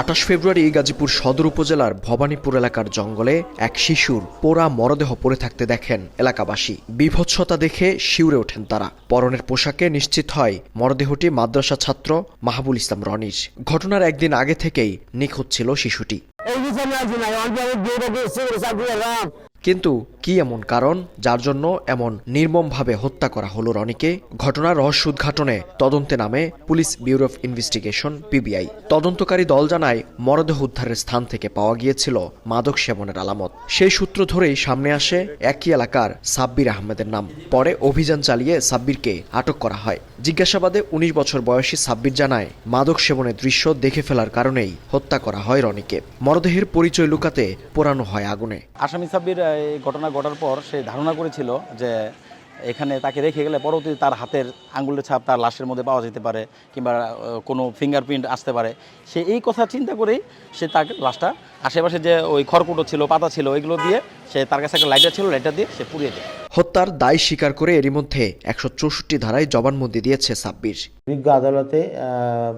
28 ফেব্রুয়ারি গাজীপুর সদর উপজেলার ভবানীপুর এলাকার জঙ্গলে এক শিশুর পোড়া মরদেহ পড়ে থাকতে দেখেন এলাকাবাসী। বীভৎসতা দেখে শিউরে ওঠেন তারা। পরনের পোশাকে নিশ্চিত হয় মরদেহটি মাদ্রাসা ছাত্র মাহবুল ইসলাম রনির। ঘটনার একদিন আগে থেকেই নিখোঁজ ছিল শিশুটি। কিন্তু কি এমন কারণ যার জন্য এমন নির্মমভাবে হত্যা করা হলো রনিকে? ঘটনার রহস্য উদ্ঘাটনে তদন্তে নামে police bureau of investigation PBI. তদন্তকারী দল জানায় মরদেহ উদ্ধারের স্থান থেকে পাওয়া গিয়েছিল মাদক সেবনের আলামত। সেই সূত্র ধরেই সামনে আসে একই এলাকার সাব্বির আহমেদের নাম। পরে অভিযান চালিয়ে সাব্বিরকে আটক করা হয়। জিজ্ঞাসাবাদে 19 বছর বয়সী সাব্বির জানায় মাদক সেবনের দৃশ্য দেখে ফেলার কারণেই হত্যা করা হয় রনিকে। মরদেহের পরিচয় লুকাতে পোড়ানো হয় আগুনে। আসামি সাব্বির এই ঘটনা ঘটার পর সে ধারণা করেছিল যে এখানে তাকে রেখে গেলে পরবর্তীতে তার হাতের আঙ্গুলের ছাপ তার লাশের মধ্যে পাওয়া যেতে পারে কিংবা কোনো ফিঙ্গারপ্রিন্ট আসতে পারে। সে এই কথা চিন্তা করেই সে তার লাশটা আশেপাশে যে ওই খড়কুটো ছিল, পাতা ছিল, ওইগুলো দিয়ে সে তার কাছে একটা লাইটার ছিল, লাইটার দিয়ে সে পুড়িয়ে দেয়। হত্যার দায় স্বীকার করে এরই মধ্যে 164 ধারায় জবানবন্দি দিয়েছে সাব্বির। বিজ্ঞ আদালতে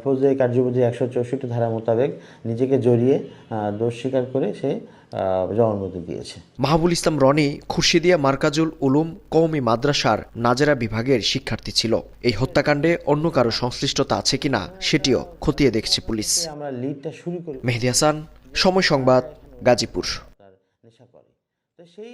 ফৌজদারি কার্যবিধি 164 ধারা মোতাবেক নিজেকে জড়িয়ে দোষ স্বীকার করে সে জবানবন্দি দিয়েছে। মাহবুল ইসলাম রনি খুরশিদিয়া মার্কাজুল উলুম কওমি মাদ্রাসার নাজেরা বিভাগের শিক্ষার্থী ছিল। এই হত্যাকাণ্ডে অন্য কারো সংশ্লিষ্টতা আছে কিনা সেটিও খতিয়ে দেখছে পুলিশ। আমরা লিডটা শুরু করি। মেহেদী হাসান, সময় সংবাদ, গাজীপুর। নেশা করে তো সেই